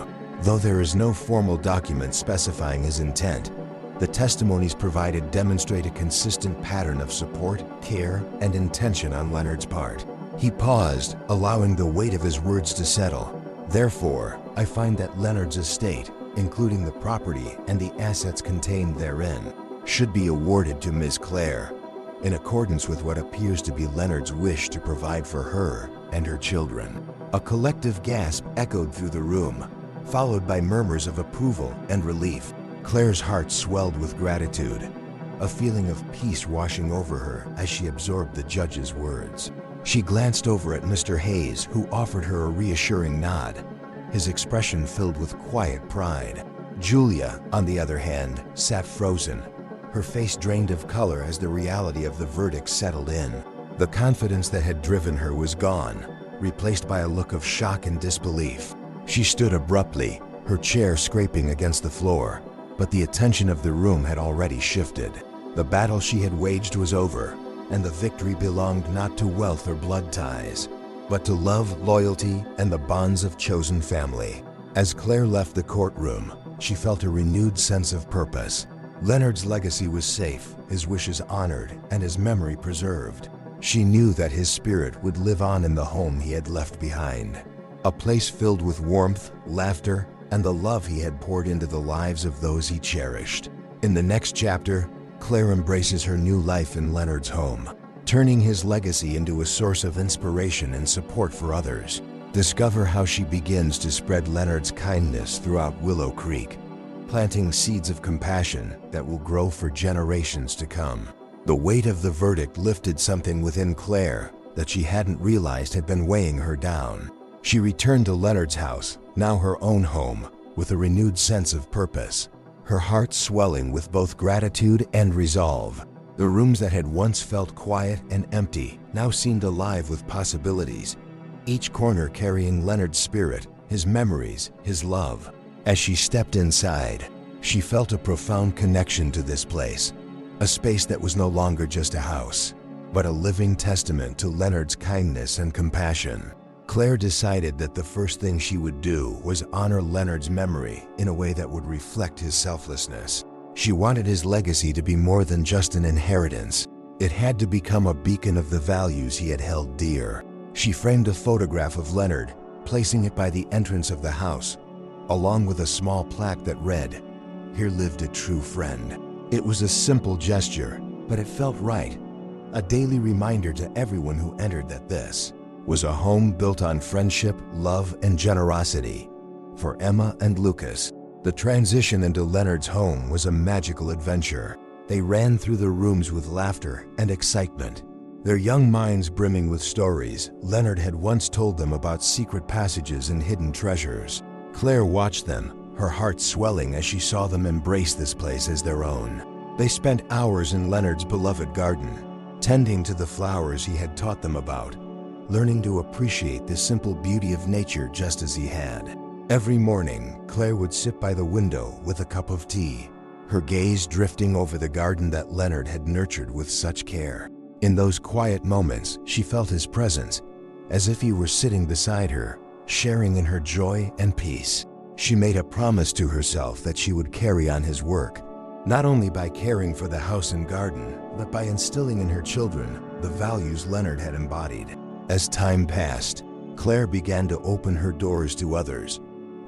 [SPEAKER 1] Though there is no formal document specifying his intent, the testimonies provided demonstrate a consistent pattern of support, care, and intention on Leonard's part." He paused, allowing the weight of his words to settle. "Therefore, I find that Leonard's estate, including the property and the assets contained therein, should be awarded to Miss Claire, in accordance with what appears to be Leonard's wish to provide for her and her children." A collective gasp echoed through the room, followed by murmurs of approval and relief. Claire's heart swelled with gratitude, a feeling of peace washing over her as she absorbed the judge's words. She glanced over at Mr. Hayes, who offered her a reassuring nod, his expression filled with quiet pride. Julia, on the other hand, sat frozen, her face drained of color as the reality of the verdict settled in. The confidence that had driven her was gone, replaced by a look of shock and disbelief. She stood abruptly, her chair scraping against the floor, but the attention of the room had already shifted. The battle she had waged was over, and the victory belonged not to wealth or blood ties, but to love, loyalty, and the bonds of chosen family. As Claire left the courtroom, she felt a renewed sense of purpose. Leonard's legacy was safe, his wishes honored, and his memory preserved. She knew that his spirit would live on in the home he had left behind, a place filled with warmth, laughter, and the love he had poured into the lives of those he cherished. In the next chapter, Claire embraces her new life in Leonard's home, turning his legacy into a source of inspiration and support for others. Discover how she begins to spread Leonard's kindness throughout Willow Creek, planting seeds of compassion that will grow for generations to come. The weight of the verdict lifted something within Claire that she hadn't realized had been weighing her down. She returned to Leonard's house, now her own home, with a renewed sense of purpose, her heart swelling with both gratitude and resolve. The rooms that had once felt quiet and empty now seemed alive with possibilities, each corner carrying Leonard's spirit, his memories, his love. As she stepped inside, she felt a profound connection to this place, a space that was no longer just a house, but a living testament to Leonard's kindness and compassion. Claire decided that the first thing she would do was honor Leonard's memory in a way that would reflect his selflessness. She wanted his legacy to be more than just an inheritance. It had to become a beacon of the values he had held dear. She framed a photograph of Leonard, placing it by the entrance of the house, along with a small plaque that read, "Here lived a true friend." It was a simple gesture, but it felt right. A daily reminder to everyone who entered that this was a home built on friendship, love, and generosity. For Emma and Lucas, the transition into Leonard's home was a magical adventure. They ran through the rooms with laughter and excitement, their young minds brimming with stories Leonard had once told them about secret passages and hidden treasures. Claire watched them, her heart swelling as she saw them embrace this place as their own. They spent hours in Leonard's beloved garden, tending to the flowers he had taught them about, learning to appreciate the simple beauty of nature just as he had. Every morning, Claire would sit by the window with a cup of tea, her gaze drifting over the garden that Leonard had nurtured with such care. In those quiet moments, she felt his presence, as if he were sitting beside her, sharing in her joy and peace. She made a promise to herself that she would carry on his work, not only by caring for the house and garden, but by instilling in her children the values Leonard had embodied. As time passed, Claire began to open her doors to others,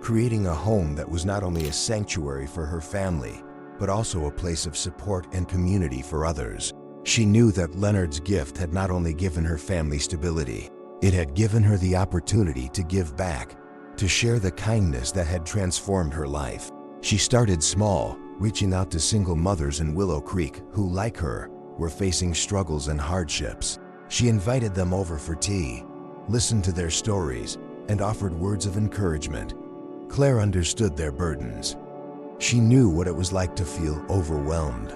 [SPEAKER 1] creating a home that was not only a sanctuary for her family, but also a place of support and community for others. She knew that Leonard's gift had not only given her family stability, it had given her the opportunity to give back, to share the kindness that had transformed her life. She started small, reaching out to single mothers in Willow Creek who, like her, were facing struggles and hardships. She invited them over for tea, listened to their stories, and offered words of encouragement. Claire understood their burdens. She knew what it was like to feel overwhelmed,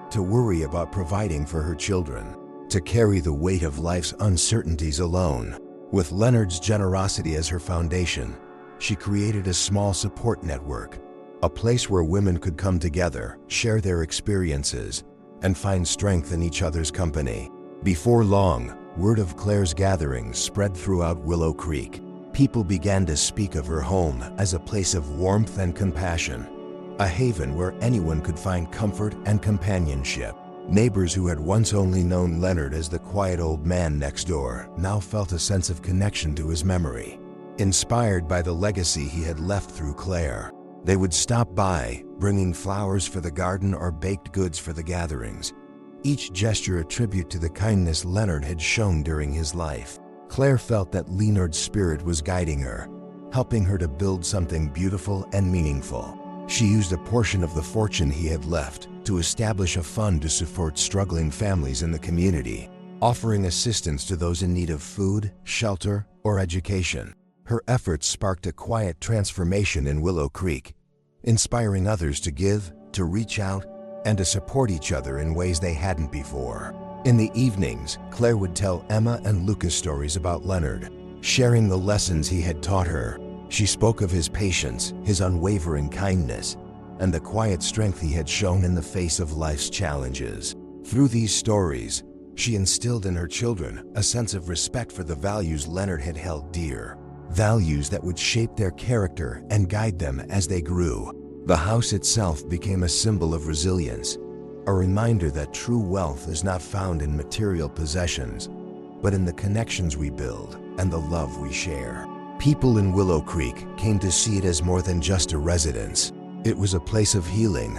[SPEAKER 1] to worry about providing for her children, to carry the weight of life's uncertainties alone. With Leonard's generosity as her foundation, she created a small support network, a place where women could come together, share their experiences, and find strength in each other's company. Before long, word of Claire's gatherings spread throughout Willow Creek. People began to speak of her home as a place of warmth and compassion, a haven where anyone could find comfort and companionship. Neighbors who had once only known Leonard as the quiet old man next door now felt a sense of connection to his memory. Inspired by the legacy he had left through Claire, they would stop by, bringing flowers for the garden or baked goods for the gatherings, each gesture a tribute to the kindness Leonard had shown during his life. Claire felt that Leonard's spirit was guiding her, helping her to build something beautiful and meaningful. She used a portion of the fortune he had left to establish a fund to support struggling families in the community, offering assistance to those in need of food, shelter, or education. Her efforts sparked a quiet transformation in Willow Creek, inspiring others to give, to reach out, and to support each other in ways they hadn't before. In the evenings, Claire would tell Emma and Lucas stories about Leonard, sharing the lessons he had taught her. She spoke of his patience, his unwavering kindness, and the quiet strength he had shown in the face of life's challenges. Through these stories, she instilled in her children a sense of respect for the values Leonard had held dear, values that would shape their character and guide them as they grew. The house itself became a symbol of resilience, a reminder that true wealth is not found in material possessions, but in the connections we build and the love we share. People in Willow Creek came to see it as more than just a residence. It was a place of healing,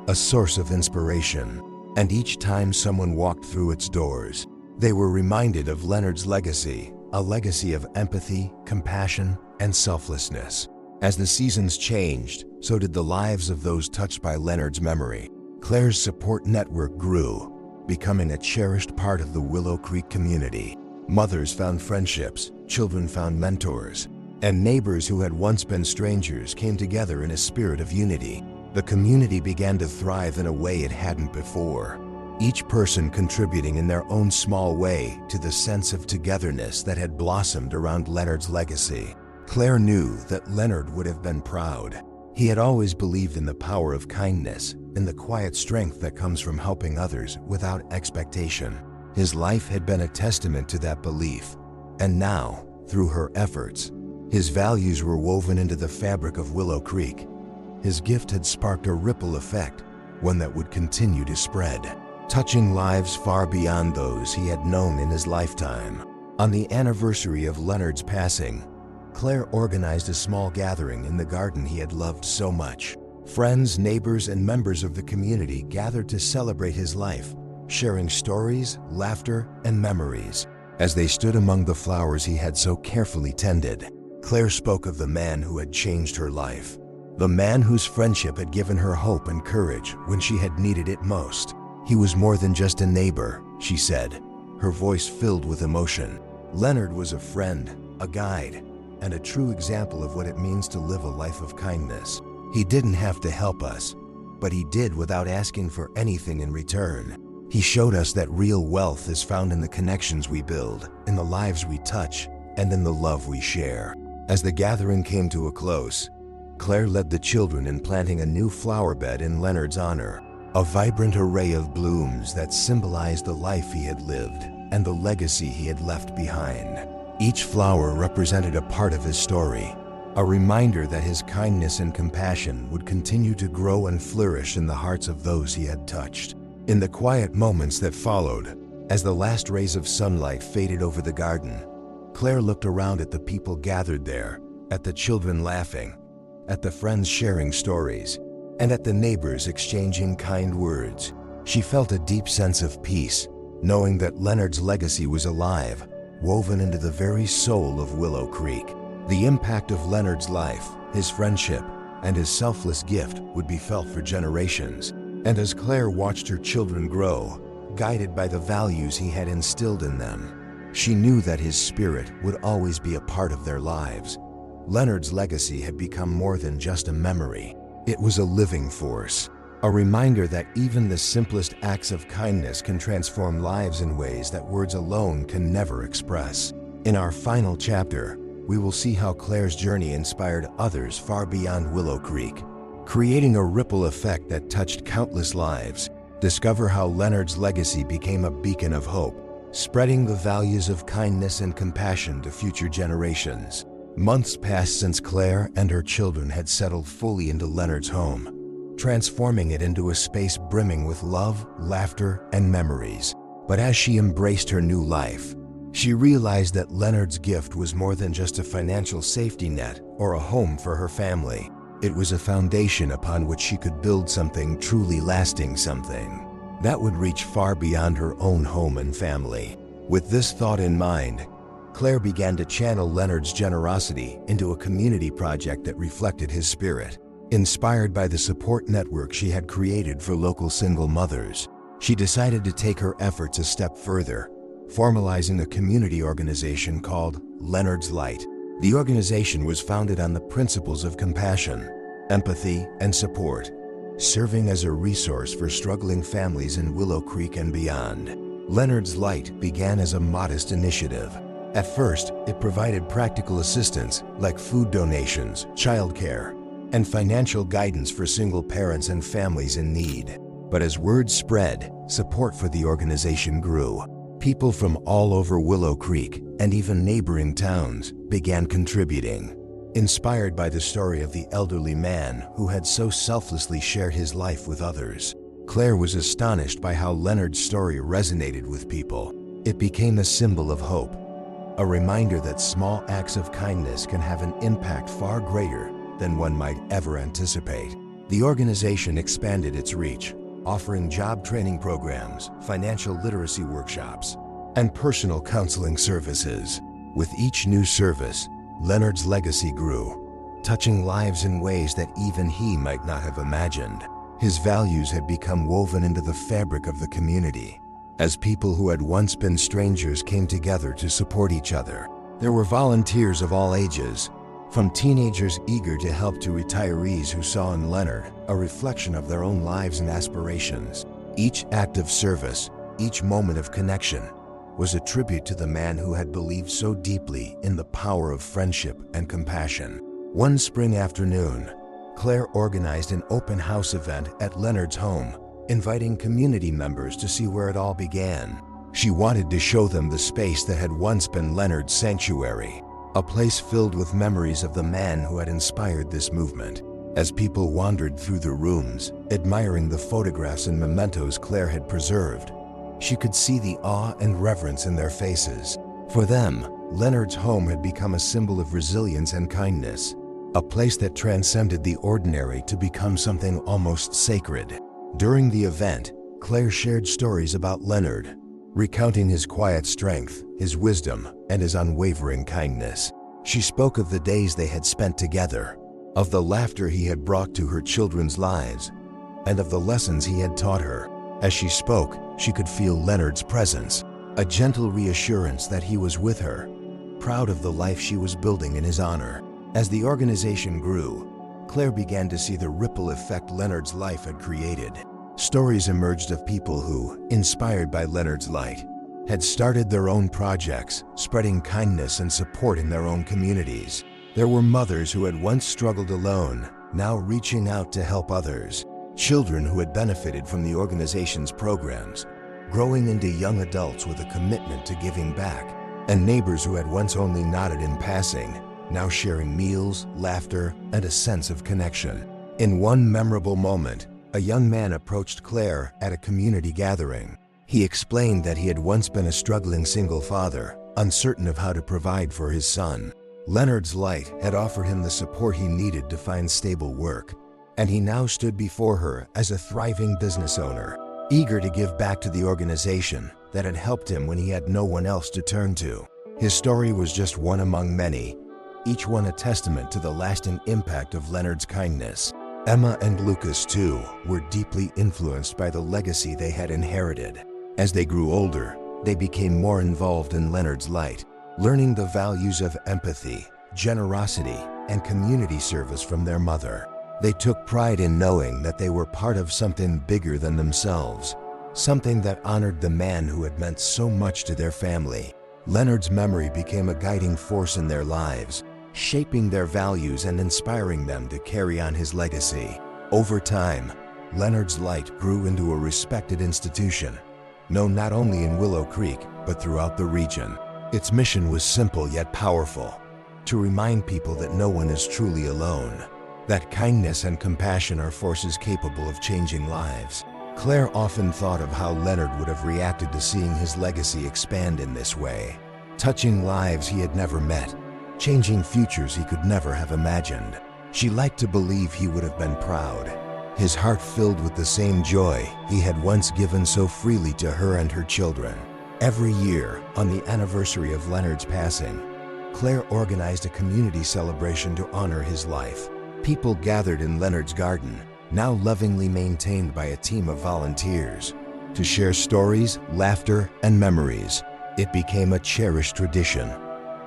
[SPEAKER 1] a source of inspiration, and each time someone walked through its doors, they were reminded of Leonard's legacy, a legacy of empathy, compassion, and selflessness. As the seasons changed, so did the lives of those touched by Leonard's memory. Claire's support network grew, becoming a cherished part of the Willow Creek community. Mothers found friendships, children found mentors, and neighbors who had once been strangers came together in a spirit of unity. The community began to thrive in a way it hadn't before, each person contributing in their own small way to the sense of togetherness that had blossomed around Leonard's legacy. Claire knew that Leonard would have been proud. He had always believed in the power of kindness, in the quiet strength that comes from helping others without expectation. His life had been a testament to that belief, and now, through her efforts, his values were woven into the fabric of Willow Creek. His gift had sparked a ripple effect, one that would continue to spread, touching lives far beyond those he had known in his lifetime. On the anniversary of Leonard's passing, Claire organized a small gathering in the garden he had loved so much. Friends, neighbors, and members of the community gathered to celebrate his life, sharing stories, laughter, and memories. As they stood among the flowers he had so carefully tended, Claire spoke of the man who had changed her life, the man whose friendship had given her hope and courage when she had needed it most. He was more than just a neighbor, she said, her voice filled with emotion. Leonard was a friend, a guide, and a true example of what it means to live a life of kindness. He didn't have to help us, but he did without asking for anything in return. He showed us that real wealth is found in the connections we build, in the lives we touch, and in the love we share. As the gathering came to a close, Claire led the children in planting a new flower bed in Leonard's honor, a vibrant array of blooms that symbolized the life he had lived and the legacy he had left behind. Each flower represented a part of his story, a reminder that his kindness and compassion would continue to grow and flourish in the hearts of those he had touched. In the quiet moments that followed, as the last rays of sunlight faded over the garden, Claire looked around at the people gathered there, at the children laughing, at the friends sharing stories, and at the neighbors exchanging kind words. She felt a deep sense of peace, knowing that Leonard's legacy was alive, woven into the very soul of Willow Creek. The impact of Leonard's life, his friendship, and his selfless gift would be felt for generations. And as Claire watched her children grow, guided by the values he had instilled in them, she knew that his spirit would always be a part of their lives. Leonard's legacy had become more than just a memory. It was a living force, a reminder that even the simplest acts of kindness can transform lives in ways that words alone can never express. In our final chapter, we will see how Claire's journey inspired others far beyond Willow Creek, creating a ripple effect that touched countless lives. Discover how Leonard's legacy became a beacon of hope, spreading the values of kindness and compassion to future generations. Months passed since Claire and her children had settled fully into Leonard's home, transforming it into a space brimming with love, laughter, and memories. But as she embraced her new life, she realized that Leonard's gift was more than just a financial safety net or a home for her family. It was a foundation upon which she could build something truly lasting, something that would reach far beyond her own home and family. With this thought in mind, Claire began to channel Leonard's generosity into a community project that reflected his spirit. Inspired by the support network she had created for local single mothers, she decided to take her efforts a step further, formalizing a community organization called Leonard's Light. The organization was founded on the principles of compassion, empathy, and support, serving as a resource for struggling families in Willow Creek and beyond. Leonard's Light began as a modest initiative. At first, it provided practical assistance like food donations, childcare, and financial guidance for single parents and families in need. But as word spread, support for the organization grew. People from all over Willow Creek and even neighboring towns began contributing. Inspired by the story of the elderly man who had so selflessly shared his life with others, Claire was astonished by how Leonard's story resonated with people. It became a symbol of hope, a reminder that small acts of kindness can have an impact far greater than one might ever anticipate. The organization expanded its reach, offering job training programs, financial literacy workshops, and personal counseling services. With each new service, Leonard's legacy grew, touching lives in ways that even he might not have imagined. His values had become woven into the fabric of the community. As people who had once been strangers came together to support each other, there were volunteers of all ages, from teenagers eager to help to retirees who saw in Leonard a reflection of their own lives and aspirations. Each act of service, each moment of connection, was a tribute to the man who had believed so deeply in the power of friendship and compassion. One spring afternoon, Claire organized an open house event at Leonard's home, inviting community members to see where it all began. She wanted to show them the space that had once been Leonard's sanctuary, a place filled with memories of the man who had inspired this movement. As people wandered through the rooms, admiring the photographs and mementos Claire had preserved, she could see the awe and reverence in their faces. For them, Leonard's home had become a symbol of resilience and kindness, a place that transcended the ordinary to become something almost sacred. During the event, Claire shared stories about Leonard, recounting his quiet strength, his wisdom, and his unwavering kindness. She spoke of the days they had spent together, of the laughter he had brought to her children's lives, and of the lessons he had taught her. As she spoke, she could feel Leonard's presence, a gentle reassurance that he was with her, proud of the life she was building in his honor. As the organization grew, Claire began to see the ripple effect Leonard's life had created. Stories emerged of people who, inspired by Leonard's Light, had started their own projects, spreading kindness and support in their own communities. There were mothers who had once struggled alone, now reaching out to help others. Children who had benefited from the organization's programs, growing into young adults with a commitment to giving back. And neighbors who had once only nodded in passing, now sharing meals, laughter, and a sense of connection. In one memorable moment, a young man approached Claire at a community gathering. He explained that he had once been a struggling single father, uncertain of how to provide for his son. Leonard's Light had offered him the support he needed to find stable work, and he now stood before her as a thriving business owner, eager to give back to the organization that had helped him when he had no one else to turn to. His story was just one among many, each one a testament to the lasting impact of Leonard's kindness. Emma and Lucas, too, were deeply influenced by the legacy they had inherited. As they grew older, they became more involved in Leonard's Light, learning the values of empathy, generosity, and community service from their mother. They took pride in knowing that they were part of something bigger than themselves, something that honored the man who had meant so much to their family. Leonard's memory became a guiding force in their lives, shaping their values and inspiring them to carry on his legacy. Over time, Leonard's Light grew into a respected institution, known not only in Willow Creek, but throughout the region. Its mission was simple yet powerful, to remind people that no one is truly alone, that kindness and compassion are forces capable of changing lives. Claire often thought of how Leonard would have reacted to seeing his legacy expand in this way, touching lives he had never met, changing futures he could never have imagined. She liked to believe he would have been proud, his heart filled with the same joy he had once given so freely to her and her children. Every year, on the anniversary of Leonard's passing, Claire organized a community celebration to honor his life. People gathered in Leonard's garden, now lovingly maintained by a team of volunteers, to share stories, laughter, and memories. It became a cherished tradition,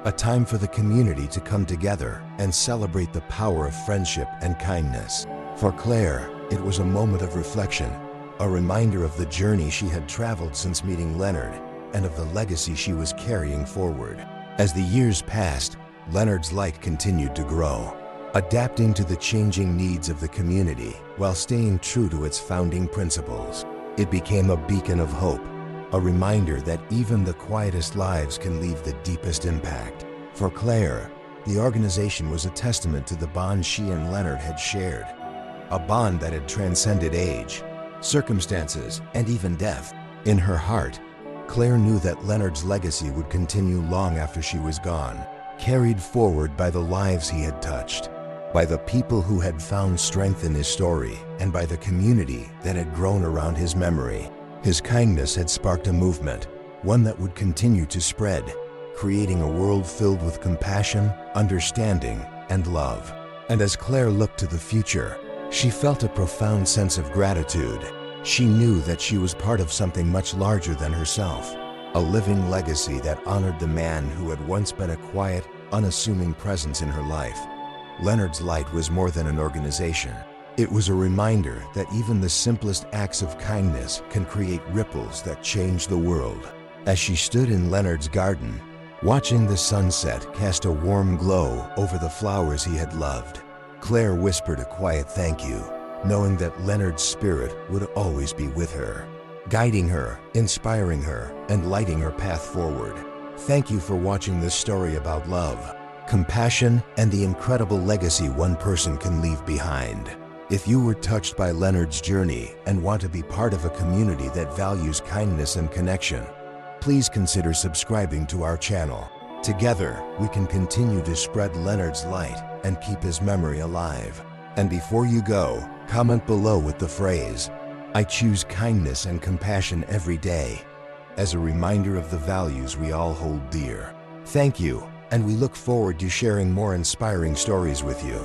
[SPEAKER 1] a time for the community to come together and celebrate the power of friendship and kindness. For Claire, it was a moment of reflection, a reminder of the journey she had traveled since meeting Leonard and of the legacy she was carrying forward. As the years passed, Leonard's light continued to grow, adapting to the changing needs of the community while staying true to its founding principles. It became a beacon of hope, a reminder that even the quietest lives can leave the deepest impact. For Claire, the organization was a testament to the bond she and Leonard had shared, a bond that had transcended age, circumstances, and even death. In her heart, Claire knew that Leonard's legacy would continue long after she was gone, carried forward by the lives he had touched, by the people who had found strength in his story, and by the community that had grown around his memory. His kindness had sparked a movement, one that would continue to spread, creating a world filled with compassion, understanding, and love. And as Claire looked to the future, she felt a profound sense of gratitude. She knew that she was part of something much larger than herself, a living legacy that honored the man who had once been a quiet, unassuming presence in her life. Leonard's Light was more than an organization. It was a reminder that even the simplest acts of kindness can create ripples that change the world. As she stood in Leonard's garden, watching the sunset cast a warm glow over the flowers he had loved, Claire whispered a quiet thank you, knowing that Leonard's spirit would always be with her, guiding her, inspiring her, and lighting her path forward. Thank you for watching this story about love, compassion, and the incredible legacy one person can leave behind. If you were touched by Leonard's journey and want to be part of a community that values kindness and connection, please consider subscribing to our channel. Together, we can continue to spread Leonard's light and keep his memory alive. And before you go, comment below with the phrase, "I choose kindness and compassion every day," as a reminder of the values we all hold dear. Thank you, and we look forward to sharing more inspiring stories with you.